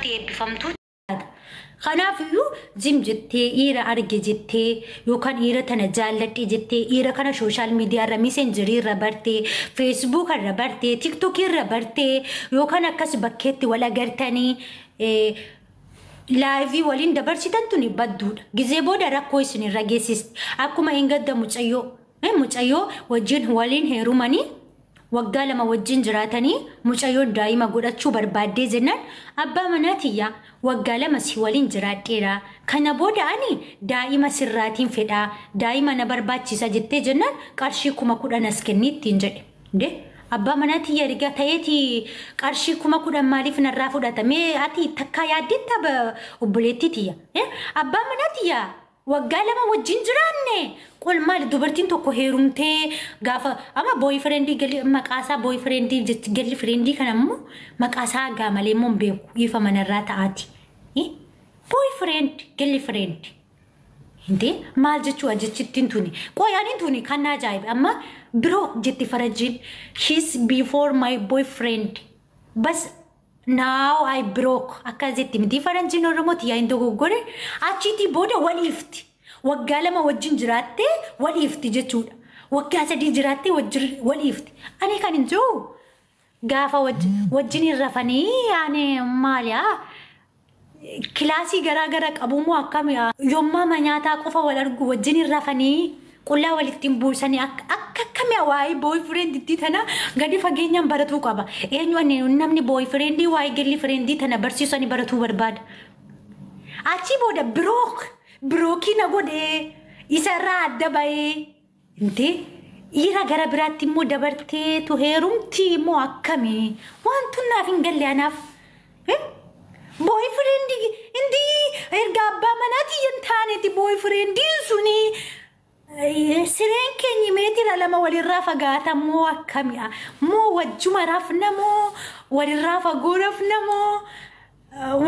dubartii eebbifamtuu kanaaf iyyuu jim jettee dhiira arge jettee yookaan dhiira tana jaalladhe jettee dhiira kana social media irra messengerii irra bartee Facebook irra bartee TikTok irra bartee yookaan akkas bakkeetti wal agartanii live waliin dabarsitan tuni badduudha gizee booda rakkoo isin irra geessisti akkuma engadda mucayyoo wajjin waliin heerumanii waggaa lama wajjin jiraatanii mucayyoo daa'ima godhachuu barbaaddee jennaan abbaa manaatiyyaa waggaa lama si waliin jiraadheera kana booda ani daa'ima sirraatiin fedhaa daa'ima na barbaachisa jettee jennaan qarshii 10,000 as kenniittiin jedhe abbaa manaatiyyaa rigaa ta'eeti qarshii 10,000 maaliif narraa fudhatamee ati takkaa yaaddetta obboleettitiyya abbaa manaatiyyaa waggaa lama wajjin jiraanne qol maal dubartiin tokko heerumtee gaafa ama boyfriendii gali maqaasaa boyfriendii jetti gali friendii kanammoo maqaasaa gaamalee moon beeku ifa manarraa ta'aati boyfriend gali friend hindi maal jechuu ajechittiin tuni qoyaaniin tuni kan ajaa'ibe amma bro jetti farajin she's before my boyfriend bas now I broke akazetti miti faranjin oromoti yaa indogoggore achiti booda walifti waggaa lama wajjin jiraatte walifti jechuudha waggaa sadii jiraatte walifti ani kan injoo gaafa wajjin irrafanii yaani maaliya kilaasii garaa qabumoo akkam yommaa manyaataa qofa wal argu wajjin irrafanii qullaa walittiin buusanii akkam waa'ee boyfriend itti tana gadi fageenyaan baratuu qaba eenyu namni boyfriend waa'ee galli friend tana barsiisanii baratuu barbaada achi booda brookii na godhee isarraa adda ba'ee inte dhiira gara biraatti immoo dabartee tu heerumti immoo akkamii wantu naaf hin galle anaaf boyfriend indi erga abbaa manaati hin taaneeti boyfriend suni sireen keenya meetira lama walirraa fagaata moo akkamii moo wajjuma rafna moo walirraa fagoo rafna moo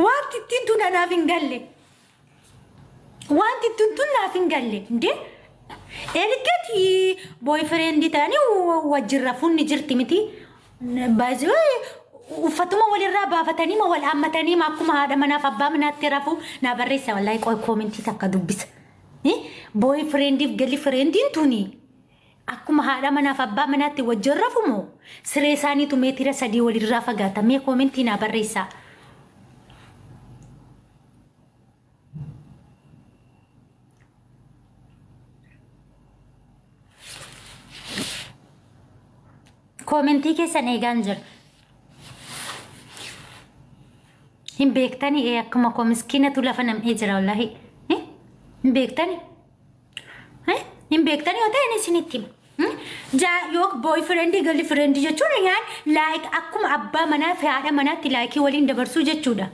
wanti ittiin tun naaf hin galle wanti ittiin tun naaf hin galle ndee ergati boyfriend taanii wajjin rafuun ni jirti miti baazii uffatuma walirraa baafatanii ma wal hammatanii ma akkuma haadha manaaf abbaa manaatti rafu na barreessa wallahi qoy koomentii takka dubbisa boyfriend if gali friendin tuni akkuma haadha manaaf abbaa manaatti wajjin rafu moo siree isaaniitu meetira 3 walirraa fagaata mee koomentii na barreessa koomentii keessan eegaan jira hin beektani akkuma koo miskiinatu lafa nam'ee jira wallahi hin beektani yoo ta'e isinitti yok boyfriend gali friend jechuun yaan like akkuma abbaa manaa fi haadha manaatti like waliin dabarsuu jechuudha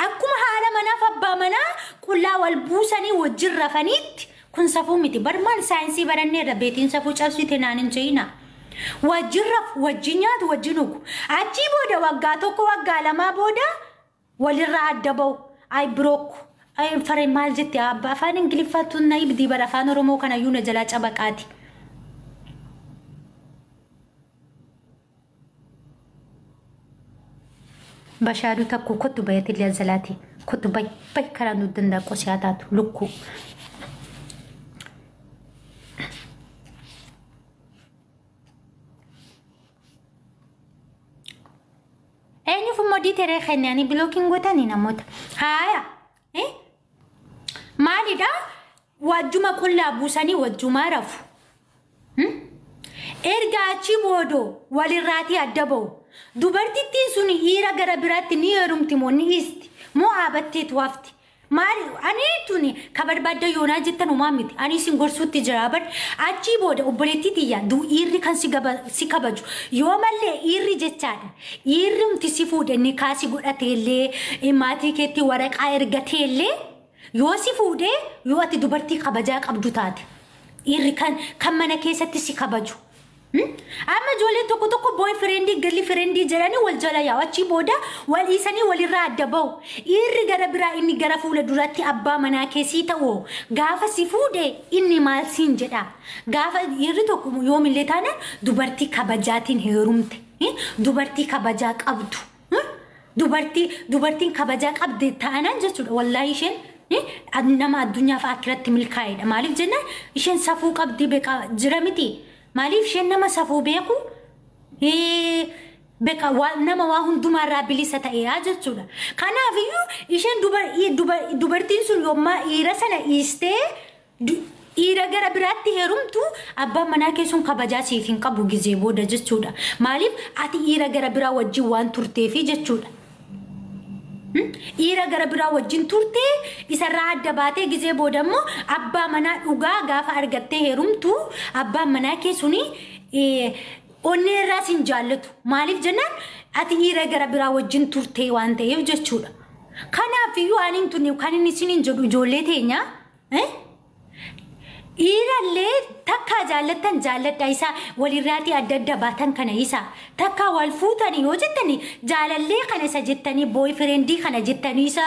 akkuma haadha manaaf abbaa manaa qullaa wal buusanii wajjin rafaniitti kun safuu miti bar maal saayinsii baranneerra beetiin safuu cabsite naan hin je'ina wajjin rafu wajjin nyaatu wajjin dhugu achii booda waggaa tokko waggaa lamaa booda walirraa adda ba'u I broke ay fare maal jetti abba afaan ingiliffaatu na ibdi bara afaan oromoo kana yuuna jalaa cabaqaati bashaadu takku kottu bayati liyanzalaati kottu bay karaan duddandaa qosiyaa taatu lukku eenyu fumodii teree kennanii bilookiin godhanii namoota haaya maalidha wajjuma qullaa buusanii wajjumaa rafu erga achi boodoo walirraatii adda ba'u dubartittiin suni dhiira gara biraatti ni heerumti moo ni hiisti moo aabatteetu hafti maali ani tuni kabarbaadda yoonaa jettan umaa miti ani sin gorsuutti jira bad achi booda obboleettitiyyaa dhiirri kan si kabaju yoo mallee dhiirri jechaadha dhiirri umti si fuudhanii kaasi godhateellee maatii keetti waraqaa ergateellee yoo si fuudhee yoo ati dubartii kabajaa qabdu taate dhiirri kan mana keessatti si kabaju amma ijoolleen tokko boyfriend gali friend jedhanii wal jala yaa achi booda wal isanii walirraa adda ba'u dhiirri gara biraa inni gara fuula duratti abbaa manaa keessii ta'u gaafa si fuudhe inni maal siin jedha gaafa dhiirri tokko yoomillee taane dubartii kabajaatiin heerumte dubartii kabajaa qabdu dubartiin kabajaa qabdi ta'anan jechuudha wallahi isheen nama addunyaa fi akhiratti milkaa'edha maaliif jennaan isheen safuu qabdi beeka jira miti maaliif isheen nama safuu beeku beeka nama waa hundumaarraa bilisa ta'ee jechuudha kanaaf iyyuu isheen dubartiin sun yommaa dhiira sana dhiistee dhiira gara biraatti heerumtu abbaan manaa keessuun kabajaa siif hin qabu gizee booda jechuudha maaliif ati dhiira gara biraa wajjin waan turteefi jechuudha dhiira gara biraa wajjin turtee isarraa adda baatee gizee booda immoo abbaa manaa dhugaa gaafa argattee heerumtu abbaan manaa keessuun onneerraa sin jaallatu maaliif jennaan ati dhiira gara biraa wajjin turtee waan ta'eef jechuudha kanaaf iyyuu anin tunne kan inni isiniin jedhu ijoollee teenya Iralle takka jaallattan jaalladha isa walirraati adda baatan kana isa takka wal fuutani yoo jettani jaalallee kana isa jettani boyfriend kana jettani isa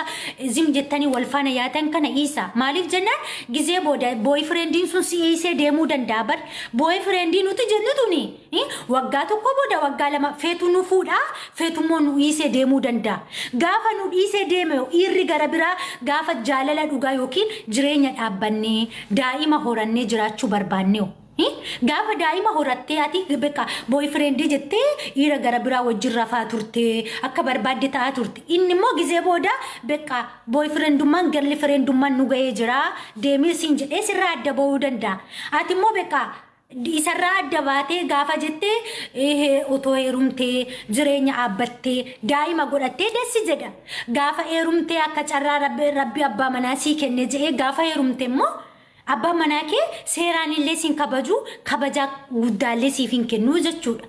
zim jettani wal faana yaatan kana isa maaliif jennaan gizee booda boyfriendin sun si eesee deemuu danda'a bar boyfriendin nuti jennutuni waggaa tokko booda waggaa lama feetu nu fuudha feetummoo nu eesee deemuu danda'a gaafa nu eesee deeme irri gara biraa gaafa jaalala dhugaa yookiin jireenya dhaabbanne daa'ima horanne jiraachuu barbaanne gaafa daa'ima horattee ati beeka boyfriend jettee dhiira gara biraa wajjin rafaa turte akka barbaadde ta'aa turte inni immoo gizee booda beeka boyfriendummaan girlfriendummaan nu ga'ee jira deemee siin jedhee sirraa adda ba'uu danda'a ati immoo beeka isarraa adda baatee gaafa jettee otoo heerumtee jireenya dhaabbattee daa'ima godhattee dessi jedha gaafa heerumtee akka carraa rabbi abbaa manaa sii kenne jedhee gaafa heerumte immoo abbaan manaa kee seeraan illee siin kabaju kabajaa guddaallee siif hin kennu jechuudha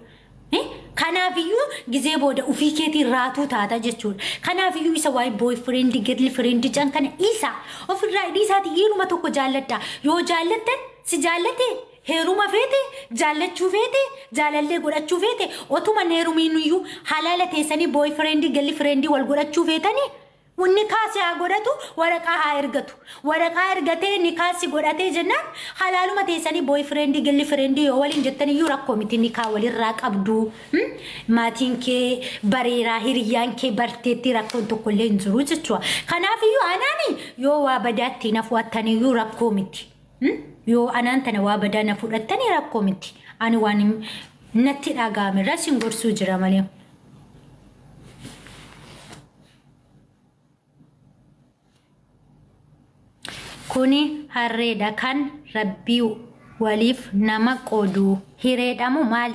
kanaaf iyyuu gizee booda ufii keetiin raatuu taata jechuudha kanaaf iyyuu isa waa'ee boyfriend girlfriend jan kana isa ofirraa dhiisaati dhiiruma tokko jaalladha yoo jaallattan si jaallate heeruma feete jaallachuu feete jaalallee godhachuu feete otuma heerumiin iyyuu halaala teessanii boyfriend girlfriend wal godhachuu feetanii Wani kasi agodatu waraqaa ergatee ni kasi godhatee jennaan halaaluma teessanii boyfriend girlfriend yoo waliin jettanii yoo rakkoo miti ni kaa walirraa qabdu maatiin kee bareeraa hiriyyaan kee barteetti rakkoon tokkollee hin jiru jechuudha kanaaf iyyuu anaani yoo waa badaatti na fudhattanii yoo rakkoo miti yoo anaan tana waa badaa na fudhattanii rakkoo miti ani waan natti dhagaame rasin gorsuu jira malee Kuni harreedha kan rabbii waliif nama qoodu hireedhamu maal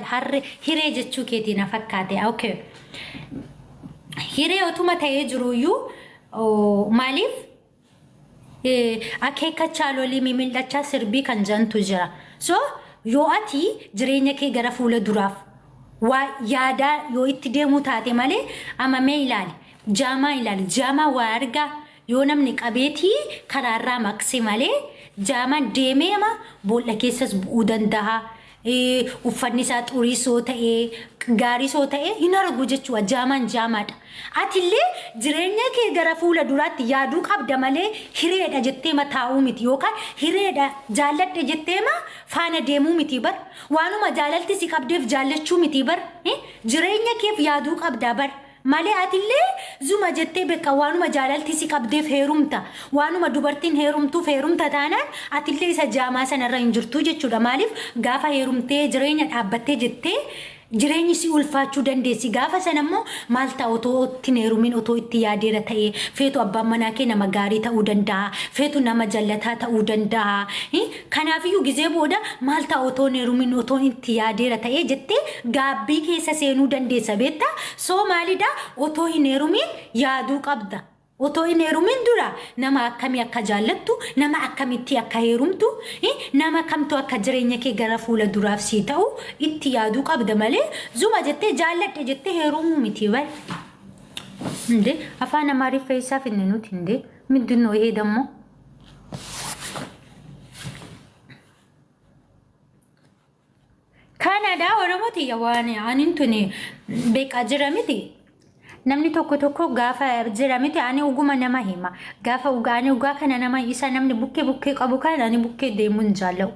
hiree jechuu keetii na fakkaate okay hiree otuma ta'ee jiruyyuu maaliif akeeka chaalolii mimildachaa sirbii kan jantu jira so yoo ati jireenya kee gara fuula duraaf waa yaada yoo itti deemuu taate malee amamee ilaali jaamaa waa argaa yoo namni qabeetii karaarraa maqsee malee jaamaan deemeema boolla keessas bu'uu danda'a uffanni isaa xurii soo ta'ee gaarii soo ta'ee hin argu jechuudha jaamaan jaamaadha atillee jireenya kee gara fuula duraatti yaaduu qabda malee hireedha jettee mataa'uu miti yookaan hireedha jaalladhe jetteema faana deemuu miti bar waanuma jaalalti si qabdeef jaallachuu miti bar jireenya keef yaaduu qabda bar malee atillee zuma jettee beeka waanuma jaalalti si qabdeef heerumta waanuma dubartiin heerumtuuf heerumta taanaan atillee isa jaamaa sanarra hin jirtu jechuudha maaliif gaafa heerumtee jireenya dhaabbattee jettee jireenyi si ulfaachuu dandeessi gaafa sanammoo maal ta'u otoo itti heerumin otoo itti yaadeera ta'ee feetu abbaan manaa kee nama gaarii ta'uu danda'a feetu nama jallataa ta'uu danda'a kanaafiyyuu gizee booda maal ta'u otoo heerumin otoo itti yaadeera ta'ee jettee gaabbii keessa seenuu dandeessa beektaa soo maalidha otoo hin heerumin yaaduu qabda otoo hin heerumin dura nama akkamii akka jaallattu nama akkamitti akka heerumtu nama kamtu akka jireenya kee gara fuula duraaf si ta'u itti yaaduu qabda malee zuma jettee jaalladhe jettee heerumuu miti bal inde afaan amaariffaa isaaf inni nuti inde middinoo heedammoo Kanada Oromooti waan anin tuni beekaa jira miti namni tokko gaafa jira miti ani uguma nama hima gaafa ugaani ugaa kana nama isa namni bukkee qabu kana ani bukkee deemuun jaallau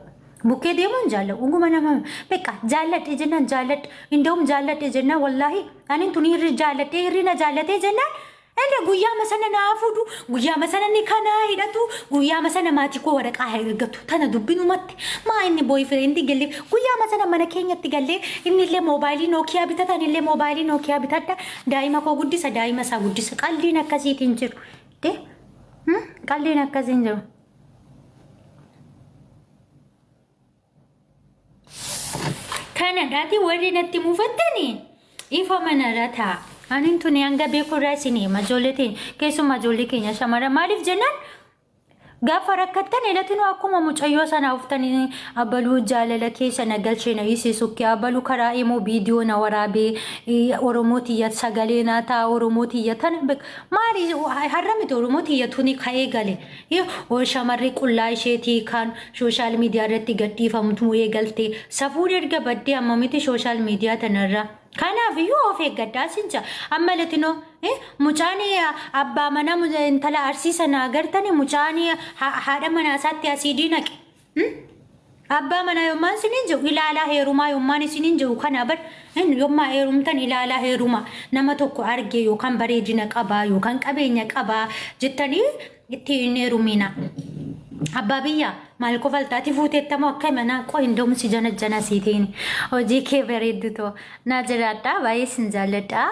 bukkee deemuun jaalladhu uguma nama beekaa jaalladhe jennaan jaalladhe indoom jaalladhe jennaan wallaahi ani tuni irri jaalladhe irrina jaallatee jennaan ende guyyaa masana naafudu guyyaa masana ni kana hidhatu guyyaa masana maatii koo waraqaa ergatu tana dubbinumatti maa inni boyfriend galle guyyaa masana mana keenyatti galle inni illee moobaayilii Nokia bitata inni illee moobaayilii Nokia bitadda daa'ima koo guddisa daa'ima isaa guddisa qalliin akkasiitiin jiru de qalliin akkasiin jiru kana daati warri natti muufattani ifa manarata anin tuni anga beeku raasini majoletiin keessuma majolee keenya shamara maaliif jennaan gaafa rakkattan elatinu akkuma mucayyoo sana uftanii abaluu jaalala keessa nagalchee na isiisukke abaluu karaa immoo viidiyoo na waraabee oromootiya sagalee na taa oromootiya tan maali harramite oromootiya tuni ka'ee gale oo shamarri qullaa isheetii kan sooshaal miidiyaa irratti gadhiifamtu eegalte safuu erga baddee amma miti sooshaal miidiyaa tanarra kanaaf iyyuu of eeggadhaa sincha amma latino mucaani abbaa mana intala arsiisa na agartani mucaani haadha mana isaatti asiidii naqe abbaa mana yommaan sinin jiru ilaalaa heerumaa yommaan isinin jiru kana bar yommaa heerumtan ilaalaa heerumaa nama tokko arge yookaan bareedina qabaa yookaan qabeenya qabaa jettanii ittiin heerumina abbaa biyya maal kofaltaati fuuteettamoo akka mana qo'indoom si jana siitiin hojii kee bareedduto na jiraadhaa baay'ee sin jaalladhaa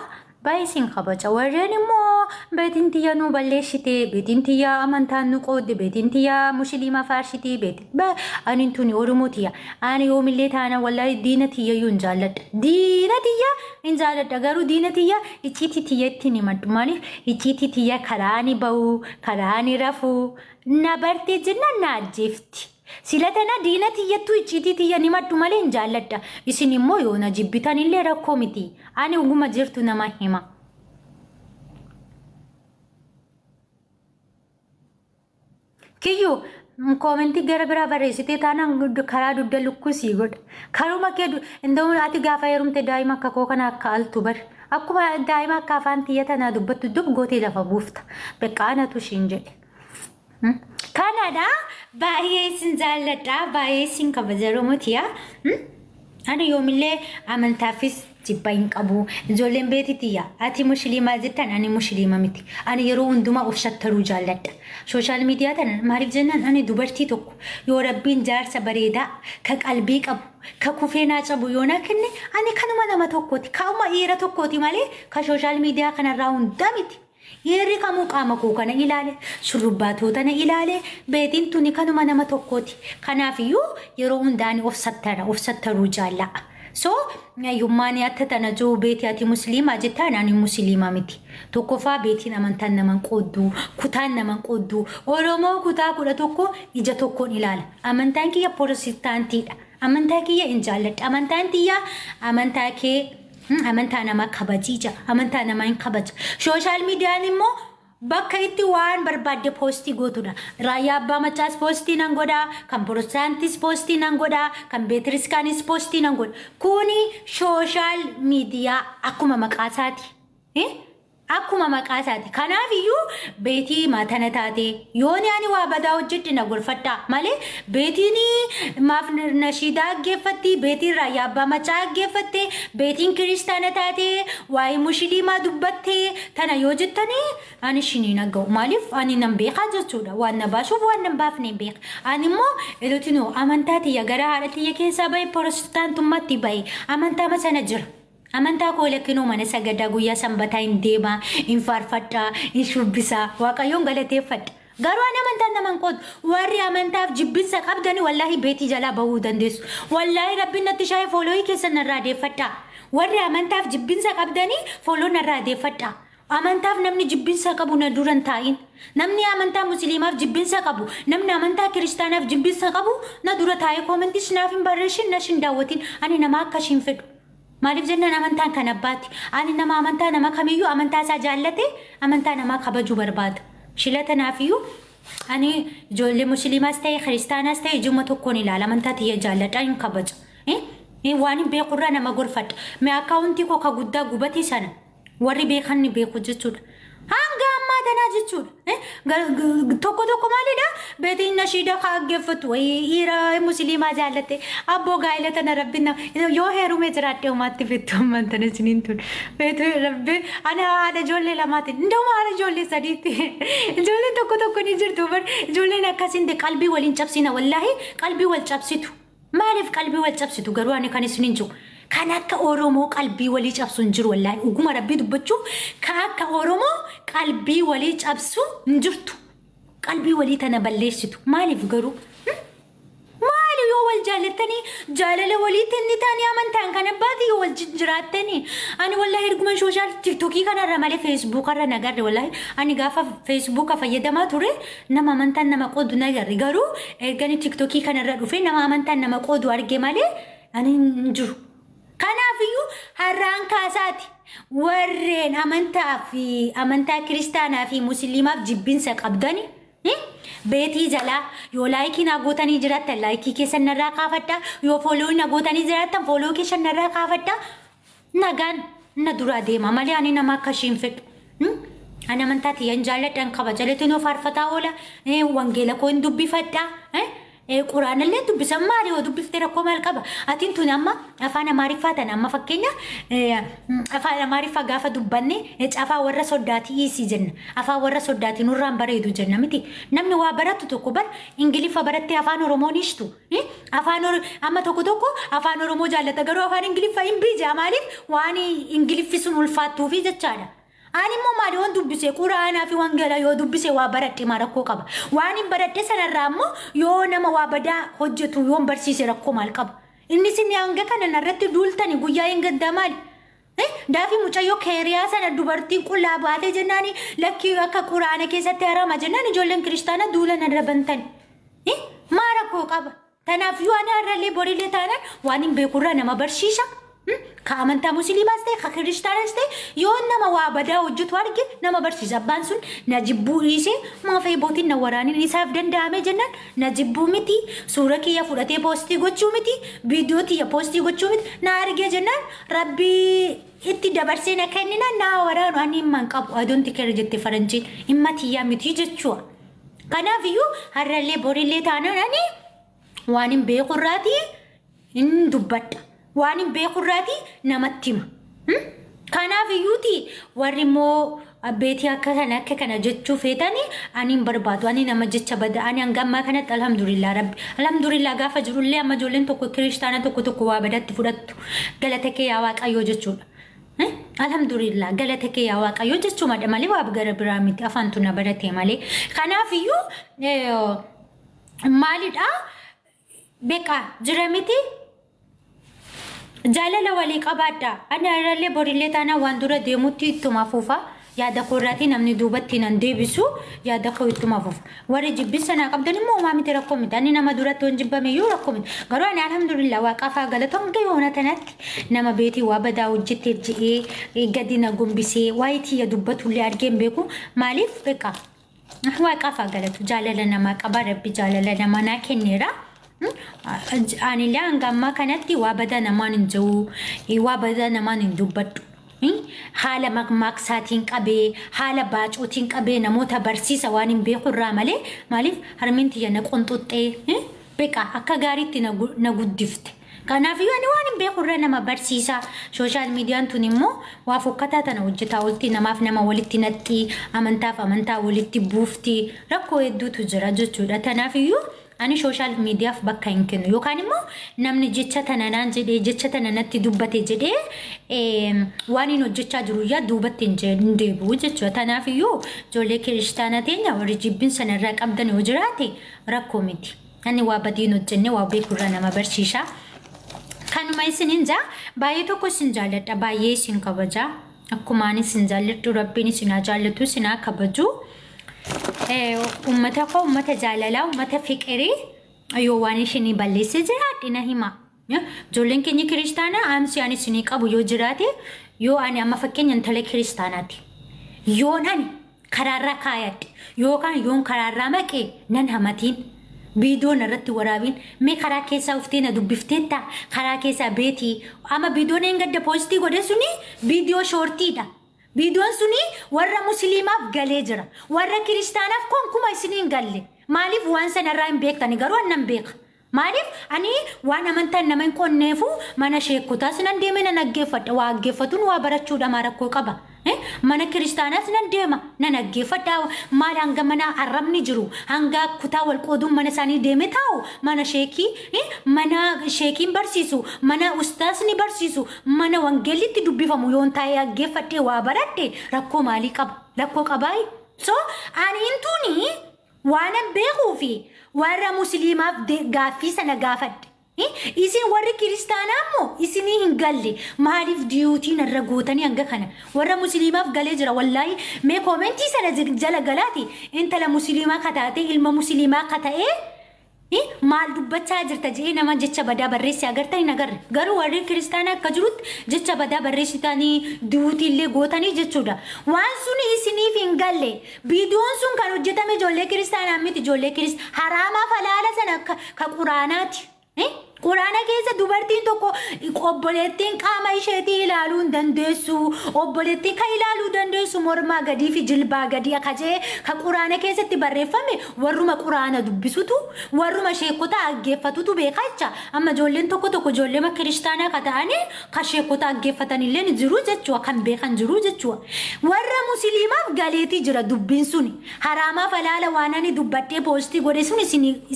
baay'ee sin kabaja warreen immoo beetiin tiyya nu balleessite beetiin tiyya amantaan nu qoodde beetiin tiyya musliima faarshite beetiin anin tuni oromoo tiyya ani yoomillee taana wallahi diina tiyya iyyuu hin jaalladha diina tiyya hin jaalladha garuu diina tiyya icciitii tiyya ittiin himadhu maaliif icciitii tiyya karaani ba'u karaani rafuu na bartee jenna na ajjeefti silatana diina tiyyattu icciitii tiyya himadhu malee hin jaalladha isin immoo yoo na jibbitan illee rakkoo miti ani uguma jirtu nama hima kiyyu koomenti gara biraa barreessitee taanaan karaa dudda lukkusii godha karuma kee indoo ati gaafa heerumte daa'ima akka koo kana akka altu bar akkuma daa'ima akka afaan tiyya tanaa dubbattu gootee lafa buufta beqqaanatu ishiin jedhe kanadha baay'ee sin jaalladhaa baay'ee sin kabaja oromotiya ani yoomillee amantaafis jibba hin qabu ijoolleen beetitiyya ati musliimaa jettan ani musliima miti ani yeroo hundumaa of shattaruu jaalladha sooshaal miidiyaa tana maaliif jennaan ani dubartii tokko yoo rabbiin jaarsa bareedaa ka qalbii qabu ka kufee naa cabu yoo na kenne ani kanuma nama tokkooti kauma dhiira tokkooti malee ka sooshaal miidiyaa kanarraa hundaa miti yerri kamuu qaama koo kana ilaale shurrubbaatota na ilaale beetiin tuni kanuma nama tokkooti kanaafiyyuu yeroo hundaani of sattaruu jaalladha so yummaani atta tana joo beeti ati musliima jettaan ani musliima miti tokkoffaa beetiin amantaan naman qooddu kutaan naman qooddu oromoo kutaa kudha tokko ija tokkoon ilaala amantaan kiyya porotestaantiidha amantaa kiyya hin jaalladha amantaan tiyya amantaa kee amantaa nama kabajija amantaa nama hin kabaja sooshaal miidiyaan immoo bakka itti waan barbaadde poostii gootudha raayyaa abbaa machaas poostii nan godha kan protestantis poostii nan godha kan beetiriskaanis poostii nan godha kuni sooshaal miidiyaa akkuma maqaasaati akkuma maqaasaati kanaaf iyyuu beetii maatana taate yooni ani waa badaa hojjedhe na gorfadhaa malee beetiin maaf nashiidaa aggeeffatti beetiin raayyaa abbaa machaa aggeeffatte beetiin kiristaana taate waa'ee musliimaa dubbatte tana yoo jettanii ani shiniin aga'u maaliif ani nan beekaa jechuudha waan na baasuuf waan nan baafne hin beeka ani immoo elotinoo amantaa tiyya gara haadha tiyya keessaa bahe porotestaantummaatti bahe amantaa sana jira amantaa koo lakkinoo mana sagadaa guyyaa sanbataa hin deema hin faarfadhaa hin shubbisaa waaqayyoon galateeffadha garuu ani amantaan naman qoodu warri amantaaf jibbinsa qabdani wallaahi beetii jalaa bahuu dandeessu wallaahi rabbiin natti shaayee foolooyii keessan narraa deeffadhaa warri amantaaf jibbinsa qabdani fooloo narraa deeffadhaa amantaaf namni jibbinsa qabu na duran taa'in namni amantaa musliimaaf jibbinsa qabu namni amantaa kiristaanaaf jibbinsa qabu na dura taa'ee koomentis naaf hin barreessin na shin daawwatin ani nama akka shin fedhu maaliif jennaan amantaan kan abbaati ani nama amantaa nama kamiyyuu amantaa isaa jaallate amantaa namaa kabajuu barbaada shilata naafiyyuu ani ijoollee musliimaas ta'e kiristaanaas ta'e ijuma tokkoon ilaala amantaa tiyya jaalladhaa hin kabaja waan hin beekurraa nama gorfadha mee akkaawuntii koo ka guddaa gubatii sana warri beekan ni beeku jechuudha hanga ammaa tanaa jechuudha tokko maalidha beetiin nashiida kaaggeeffatu ira musliimaa jaallate abboo gaa'ela tana rabbina yoo heerume jiraadhee umaatti fittu amantana isiniin tun beetu rabbi ana haadha ijoollee lamaati ndoma haadha ijoollee sadiitti ijoolleen tokko ni jirtu bar ijoolleen akkasiin qalbii waliin cabsina wallahi qalbii wal cabsitu maaliif qalbii wal cabsitu garuu ani kan isiniin jiru kan akka Oromoo qalbii walii cabsu hin jiru wallahi uguma rabbii dubbachuuf kan akka Oromoo qalbii walii cabsu hin jirtu qalbii walii tana balleessitu maaliif garuu maali yoo wal jaalatanii jaalala walii tanni taanii amantaan kana baati yoo wal jiraattanii ani wallahi erguma social tiktokii kanarra malee facebook irra nagarre wallahi ani gaafa facebook fayyadamaa ture nama amantaan nama qoodu nagarre garuu ergani tiktokii kanarra dhufe nama amantaan nama qoodu arge malee ani hin jiru kanaafiyyu harraan kaasaati warreen amantaa kiristaanaa fi musliimaaf jibbinsa qabdani beetii jalaa yoo laayikii nagootanii jiraattan laayikii keessan narraa kaafadhaa yoo fooloo nagootanii jiraattan fooloo keessan narraa kaafadhaa nagaan na duraa deema malee ani nama akkashiin fedhu ani amantaa tiyyan jaalladhan kabajaleetiin of faarfataa oola wangeela koo hin dubbifadhaa Quraan illee dubbisan maali yoo dubbiftee rakkoo maal qaba atiin tun amma afaan Amaariffaa tan amma fakkeenya afaan Amaariffaa gaafa dubbanne afaan warra soddaatii isii jenna afaan warra soddaatii nurraan bareedu jenna miti namni waa baratu tokko bar Ingiliffa barattee afaan Oromoo nishtu afaan amma tokko afaan Oromoo jaallata garuu afaan Ingiliffa hin biija maaliif waan Ingiliffi sun ulfaattuufi jechaadha ani mo maali won dubbise Quraanaa fi wangeela yoo dubbise waa baradhe ma rakkoo qaba waan hin baradhe sanarraa ammoo yoo nama waa badaa hojjetu yoo barsiise rakkoo maal qaba inni sinni hanga kana narratti duultani guyyaa hin gaddaa maali daafi mucayyoo keeriyaa sana dubartiin qullaa baatee jennaani lakkii akka Quraana keessatti harama jennaan ijoolleen kiristaana duula narra bantani maa rakkoo qaba tanaaf yoo ani har'allee boriilee taanaan waan hin beekurraa nama barsiisa ka amantaa musliimaas ta'e ka kiristaanas ta'e yoo nama waa badaa hojjetu arge nama barsiisa abbaan sun na jibbuu dhiisee maafee bootiin na waraanin isaaf danda'ame jennaan na jibbuu miti suura kiyya fudhatee poostii gochuu miti viidiyoo tiyya poostii gochuu miti na argee jennaan rabbii itti dabarsee na kennina na waraanu ani himman qabu adoonti kere jette faranjiin himma tiyyaa miti jechuudha kanaafiyyuu har'allee boriillee taanaan ani waan hin beekurraati hin dubbadha waan hin beekurraati namatti hima kanaafiyyuuti warri immoo beetii akka kana jechuu feetanii ani hin barbaadu ani nama jecha bada ani hangammaa kanatti alhamdulillah rabbi alhamdulillah gaafa jirullee amma ijoolleen tokko kiristaana tokko waa badatti fudhattu galata kee yaa waaqayyoo jechuudha alhamdulillah galata kee yaa waaqayyoo jechuudha malee waa gara biraa miti afaan tuna baratee malee kanaafiyyuu maalidha beekaa jira miti jaalala walii qabaadha ani har'allee boriillee taanaa waan dura deemutti ittuma fuufa yaada koorraatii namni duubatti nan deebisu yaada koo ittuma fuufa warri jibbinsa naa qabdan immoo uumaa miti rakkoo miti ani nama duratti waan jibbameeyyuu rakkoo miti garuu ani alhamdulillah waaqaaf haa galatoon gayoona tanatti nama beetii waa badaa hojjettee je'ee gadi na gombisee waa'ee tiyya dubbatullee argeen beeku maaliif beekaa waaqaaf haa galatu jaalala namaa qaba rabbi jaalala namaa naa kenneera ani illee hangammaa kanatti waa badaa namaan hin jiru waa badaa namaan hin dubbadhu haala maqmaqsaatiin qabee haala baacootiin qabee namoota barsiisa waan hin beekurraa malee maaliif harmeen tiyya na qonxoxxee beekaa akka gaariitti na guddifte kanaafiyyu ani waan hin beekurraa nama barsiisa social miidiyaan tun immoo waa fokkataa tana hojjetaa olti namaaf nama walitti natti amantaaf amantaa walitti buufti rakkoo hedduutu jira jechuudha tanaafiyyuu ani social media bakka hin kennu yookaan immoo namni jecha tana naan jedhee jecha tana natti dubbate jedhee waan hin hojjechaa jiru yaa duubatti hin deebi'u jechuudha tanaafiyyuu ijoollee kiristaana teenya warri jibbin sanarraa qabdan yoo jiraate rakkoo miti ani waa badiin hojjenne waa beekurraa nama barsiisa kanuma isiniin jaa baay'ee tokko isin jaalladha baay'ee isin kabajaa akkuma ani isin jaalladhu rabbiin isin haa jaallatu isin haa kabaju ummata koo ummata jaalalaa ummata fiqirii yoo waan ishini balleesse jiraadhi na hima ijoolleen keenya kiristaanaa amsi ani isinii qabu yoo jiraate yoo ani amma fakkeenya intala kiristaanaati yoon ani karaarraa kaayadhe yookaan yoon karaarraa maqee nan hamatiin biidoon irratti waraabiin mee karaa keessaa uftee na dubbifteetta karaa keessaa beetii ama biidoon hin gadda poostii godhe suni biidiyoo shoortiidha Biidiyoon suni warra musliimaaf galee jira. Warra kiristaanaaf konkuma isiniin galle. Maaliif waan sanarraa hin beektani garuu annan beeka. Maaliif ani waan amantaan nama hin qonneefu mana sheekotaas nan deeme nan aggeeffadha. Waa aggeeffatuun waa barachuudha maarakkoo qaba. Mana kiristaanaas nan deema nan aggeeffadha. Maal hanga mana arrabni jiru hanga kutaa wal qooduun mana isaanii deeme taa'u mana sheekii mana sheekiin barsiisu mana ustaasni barsiisu mana wangeelitti dubbifamu yoon taa'ee aggeeffadhee waa baradhe rakkoo maalii qaba? Rakkoo qabaayi. So ani intuni waan beekuu fi warra musliimaaf gaaffii sana gaafadhe. Isin warri kiristaanaa immoo isinii hin galle maaliif diyuutiin irra gootanii hanga kana warra musliimaaf galee jira wallaahi mee koomentii sana jala galaati intala musliimaa kataate ilma musliimaa kata'ee maal dubbachaa jirta jedhee nama jecha badaa barreessi agartanii nagarre garuu warri kiristaanaa akka jirutti jecha badaa barreessitanii diyuutiillee gootanii jechuudha waan suni isiniif hin galle biidiyoon sun kan hojjetame ijoollee kiristaanaa miti ijoollee haraamaa falaala sana ka quraanaati. Quraana keessa dubartiin tokko obboleettiin qaama isheetii ilaaluu hin dandeessu obboleettiin kan ilaaluu dandeessu mormaa gadii fi jilbaa gadii akkajee ka quraana keessatti barreeffame warruma quraana dubbisutu warruma sheekota aggeeffatutu beekaa jecha amma ijoolleen tokko ijoollee kiristaanaa ka ta'anii ka sheekota aggeeffatanillee ni jiru jechuudha kan beekan jiru jechuudha warra musliimaaf galeetii jira dubbiin suni haraamaa falaala waan ani dubbadhee poostii godhe sun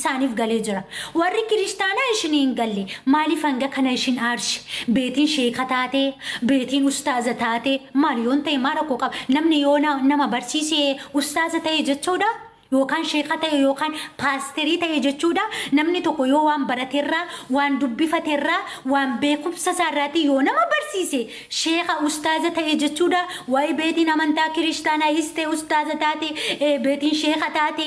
isaaniif galee jira warri kiristaanaa ishiniin galle maaliif hanga kana ishin aarshi beetiin sheeka taate beetiin ustaaza taate maal yoon ta'e maal rakkoo qaba namni yoo nama barsiisee ustaaza ta'e jechuudha yookaan sheeka ta'e yookaan paasterii ta'e jechuudha namni tokko yoo waan barateerraa waan dubbifateerraa waan beekumsa isaarraati yoo nama barsiise sheeka ustaaza ta'e jechuudha waa'ee beetiin amantaa kiristaanaa ta'e ustaaza taate beetiin sheeka taate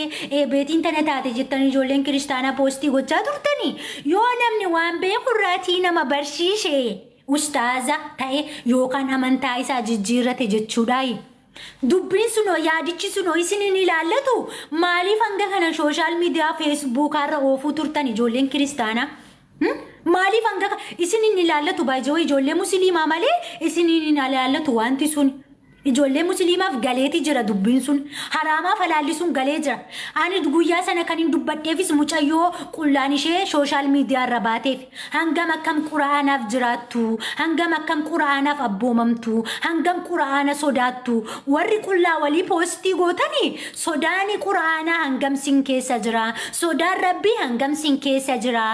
beetiin tana taate jettanii ijoolleen kiristaanaa poostii gochaa turtanii yoo namni waan beekurraatii nama barsiise ustaaza ta'e yookaan amantaa isaa jijjiirrate jechuudha. Dubbiin suno yaadichi suno isinin ilaallatu maaliif hanga kana sooshaal miidiyaa feesbuukaa irra oofuu turtan ijoolleen kiristaanaa maaliif hanga isinin ilaallatu baay'ee ijoollee musliimaa malee isinin ilaallatu wanti sun ijoollee musliimaaf galeetii jira dubbiin sun haraamaa falaallisuun galee jira ani guyyaa sana kan hin dubbadheefis mucayyoo qullaan ishee sooshaal miidiyaa irra baateef hangam akkam quraanaaf jiraattu hangam akkam quraanaaf abboomamtu hangam quraana sodaattu warri qullaa walii poostii gootanii sodaani quraanaa hangam sin keessa jira sodaan rabbii hangam sin keessa jira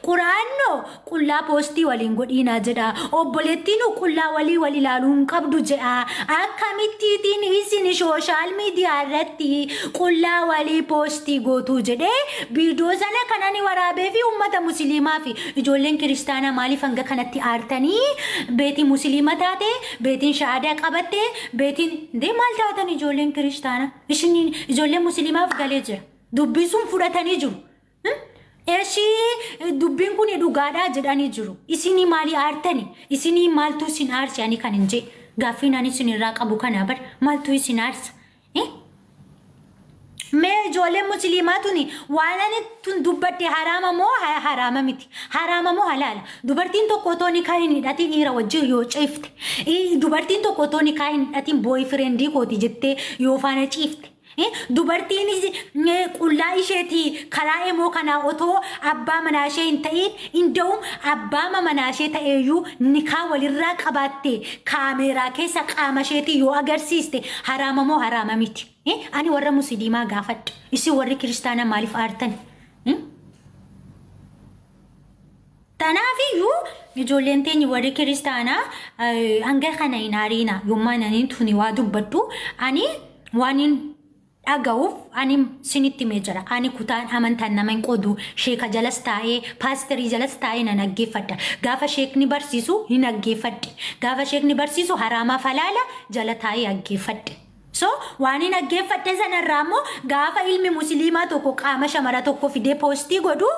quraannoo qullaa poostii waliin godhiinaa jedha obboleettiin qullaa walii wal ilaaluun qabdu jedha akkamittiin isin sooshaal miidiyaa irratti qullaa walii poostii gootuu jedhee biidiyoo sana kanani waraabee fi uummata musliimaa fi ijoolleen kiristaanaa maaliif hanga kanatti aartanii beetii musliima taate beetiin shaadaa qabatte beetiin dee maal taatan ijoolleen kiristaanaa ishiniin ijoolleen musliimaaf galee jira dubbii sun fudhatanii jiru. Eshi dubbiin kun dhugaadhaa jedhanii jiru isinii maali aartani isinii maaltu isin aarsi ani kan hin jedhe gaaffii nani isin irraa qabu kana bar maaltu isin aarsa mee ijoolleen musliimaatuni waan ani tun dubbadhe haraama moo haraama miti haraama moo halaala dubartiin tokko otoo nikaa hin hidhatin dhiira wajjin yoo ciifte dubartiin tokko otoo nikaa hin hidhatin booyfirendii kooti jettee yoo faana ciifte dubartiin qullaa isheetii karaa emoo kanaa otoo abbaa manaa ishee hin ta'in inda'u abbaa manaa ishee ta'eeyyuu nikaa walirraa qabaatte kaameeraa keessa qaama isheetii yoo agarsiiste haraama moo haraama miti ani warra musliimaa gaafadha isin warri kiristaanaa maaliif aartan tanaafiyyuu ijoolleen teenyi warri kiristaanaa hanga kana hin aariina yommaan ani tuni waa dubbadhu ani waan agawuf ani sinitti meejara ani kutaan amantaan nama hin qodu sheeka jalas taa'ee paasterii jalas taa'ee nan aggeeffadha gaafa sheekni barsiisu hin aggeeffadhe gaafa sheekni barsiisu haraamaa falaala jala taa'ee aggeeffadhe so waan hin aggeeffadhe sanarraa immoo gaafa ilmi musliimaa tokko qaama shamara tokko fidee poostii godhu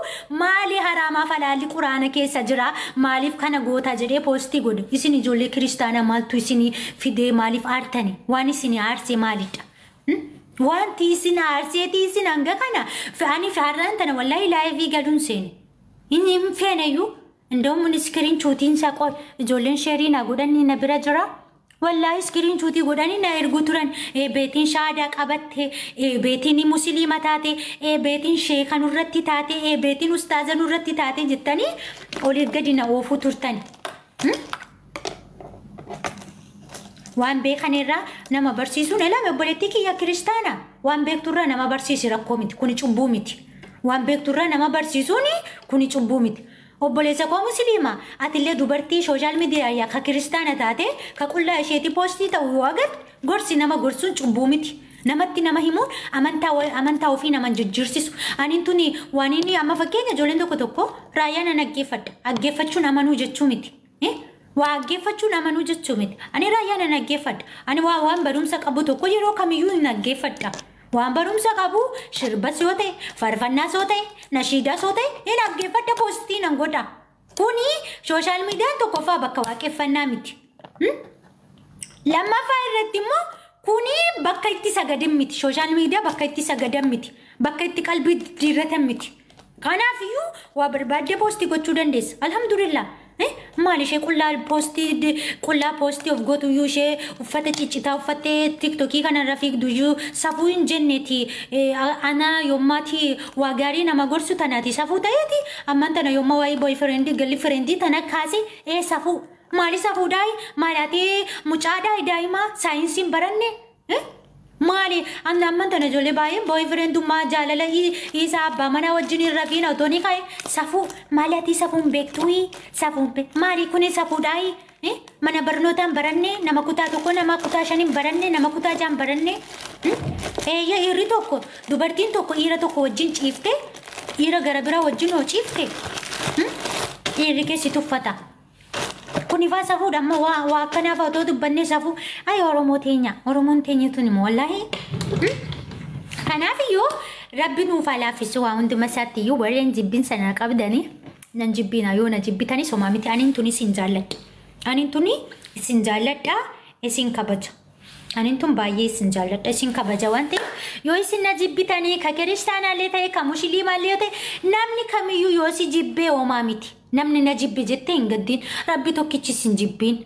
maali haraamaa falaalli quraana keessa jira maaliif kana gootaa jedhee poostii godhu isin ijoollee kiristaanaa maaltu isinii fidee maaliif aartani waan isinii aarsee maalidha wanti isin aarseetii isin hanga kana ani faarraan tana wallahi laayivii gaduun seene inni hin feeneyyuu እንደውም ስክሪን ቾቲን ሳቆ ጆለን ሼሪና ጎደኒ ነብረ ጅራ والله سكرين شوتي قداني نا إرجوتران بيتين شادا قبته بيتين مسلمة تاتي بيتين شيخا نورتي تاتي بيتين أستاذة نورتي تاتي جتاني أولي قدنا وفو ترتاني وان بيخانيرا نما برسيسون لا مبوليتيكي يا كريستانا وان بيكتورا نما برسيسي رقومتي كوني چنبومتي وان بيكتورا نما برسيسوني كوني چنبومتي obboleessa koo musliima atillee dubartii social media yaa ka kiristaana taate ka qullaa isheetii poostii ta'u yoo agartu gorsi nama gorsuun cubbuu miti namatti nama himuun amantaa ofii nama jijjiirsisu aniin tuni waan inni amma fakkeenya ijoolleen tokko raayyaan an aggeeffachuun amanuu jechuu miti waa aggeeffachuun amanuu jechuu miti ani raayyaan an aggeeffadha ani waan barumsa qabu tokko yeroo kamiyyuu hin aggeeffadha waan barumsa qabu shirbas yoo ta'e farfannaas yoo ta'e nashiidaas yoo ta'e hin aggeeffadha poostii nan godha kuni social media tokkoffaa bakka waaqeffannaa miti lammaffaa irratti immoo kuni bakka itti sagadan miti social media bakka itti sagadan miti bakka itti qalbii dirratan miti kanaafiyyuu waa barbaadde poostii gochuu dandeessa alhamdulillah maal ishee qullaa poostii of gootu iyyuu ishee uffata ciccitaa uffattee tiktokii kanarra fiigduyyuu safuu hin jenneeti ana yommaati waa gaarii nama gorsu tanaati safuu ta'eeti ammaan tana yommaa waa'ee boyfriendii galli friendii tana kaasee safuu maali safuu daayi maalaati mucaa daa'imaa saayinsiin baranne maali ammaan tana ijoollee baay'ee boyfriendummaa jaalala isaa abbaa manaa wajjin hin rafiin otoonii ka'e safuu maalaati safuun beektuu safuun maali kuni safuu daayi mana barnootaan baranne nama kutaa tokko nama kutaa shaniin baranne nama kutaa jaan baranne dhiirri tokko dubartiin tokko dhiira tokko wajjin ciifte dhiira gara biraa wajjin hoo ciifte dhiirri keessi tuffata kuni faa safuudha amma waa akkanaaf otoo dubbanne safuu ay oromoon teenya tuni wallahi kanaafiyyuu rabbi nuuf laaffisu waa hunduma isaattiyyuu warreen jibbiin sana qabdanii nan jibbina yoo na jibbitanii somaa miti aniin tuni isin jaalladha isin kabaja aniin tun baay'ee isin jaalladha isin kabaja waan ta'eef yoo isin na jibbitanii ka kiristaanaallee ta'e ka musliimaallee ta'e namni kamiyyuu yoo si jibbee homaa miti namni na jibbe jettee hin gaddiin rabbi tokkichi sin jibbiin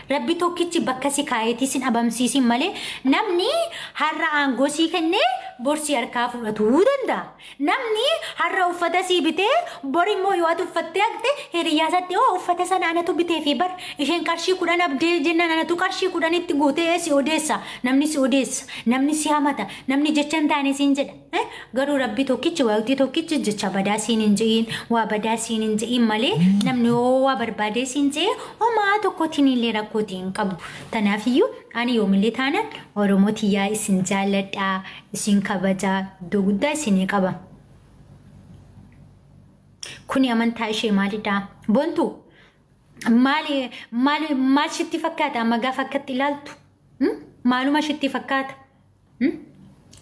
rabbi tokkichi bakka si kaayetii sin abamsiisin malee namni har'a aangoo sii kennee borsi harkaa fudhatuu danda'a namni har'a uffata sii bitee bor immoo yoo ati uffattee haqxe hiriyyaasatti uffata sana anatu bitee fi bar isheen qarshii 10 abdee jennaan anatu qarshii 10 itti guutee si odeessa namni si hamata namni jecha hin taane siin jedha garuu rabbi tokkichi waaqti tokkichi jecha badaa siin hin je'in waa badaa siin hin je'in malee namni waa barbaadee siin je'e homaa tokkotiin illee rakkootiin qabu tanaafiyyuu ani yoomillee taanaan oromootiyaa isin jaalladhaa isin kabajaa iddoo guddaa isinii qaba kuni amantaa ishee maalidhaa bontu maal shitti fakkaata amma gaafa akkatti ilaaltu maaluma shitti fakkaata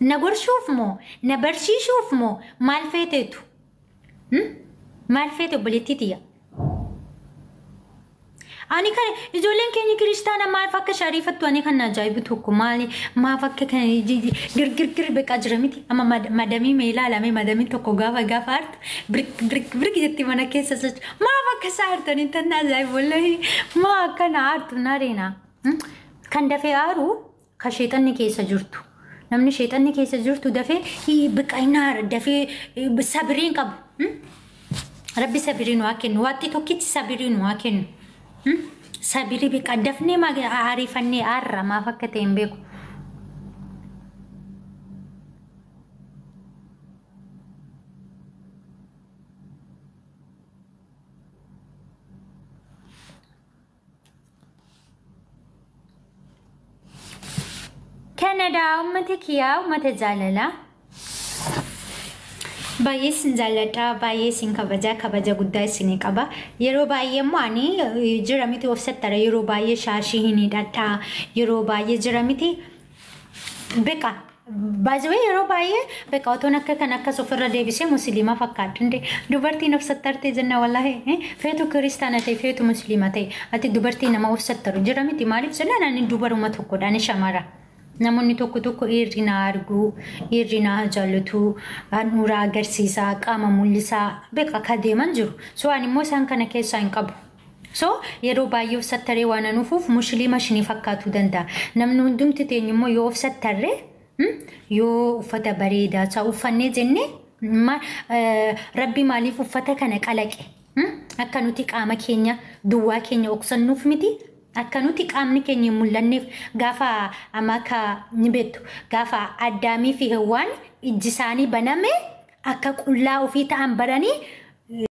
na gorshuuf moo na barsiisuuf moo maal feeteetu maal feete obboleettii tiyya ani kan ijoolleen keenya kiristaana maal fakka shariifattu ani kan ajaa'ibu tokko maal fakka kan girgirgir beekaa jira miti amma madamii meelaa lame madamii tokko gaafa artu birik jetti mana keessa socho maal fakka isaa artanii tan ajaa'ibu wallahi maa akkana artu nareena kan dafee aaru ka sheexanni keessa jirtu namni sheexanni keessa jirtu dafee biqainaara dafee sabiriin qabu rabbi sabiriin waa kennu waatti tokkichi sabiriin waa kennu sabiri biqa dafnee aarifannee aarra maaf akka ta'e hin beeku Canada ummata kiyyaa ummata jaalalaa baay'ee sin jaalladha baay'ee sin kabaja guddaa isinii qaba yeroo baay'ee immoo ani jira miti ofsattara yeroo baay'ee shaashii hin hidhadha yeroo baay'ee jira miti beqa baay'ee yeroo baay'ee beqa otoon akka kan akkas ofirra deebisee musliima fakkaadhu dubartiin ofsattarte jenna wallahi feetu kiristaana ta'e feetu musliima ta'e ati dubartii nama ofsattaru jira miti maaliif jennaan ani dubaruma tokkodhaan shamara namoonni tokko irrina argu irrina jaallatu nuura agarsiisa qaama mul'isaa beeka ka deeman jiru so ani immoo isaan kana keessaa hin qabu So yeroo baay'ee ufsattaree waan nuufuuf muslima shini fakkaatu danda'a. Namni hundumti teenyummoo yoo ufsattaree yoo uffata bareedaa ta'u uffannee jennee rabbi maaliif uffata kana qalaqe? Akka nuti qaama keenya duwwaa keenya oksannuuf miti. Akka nuti qaamni keenya mul'anneef gaafa amaka ni beektu gaafa Addaamii fi Hewwaan ijji isaanii baname akka qullaa ofii ta'an baranii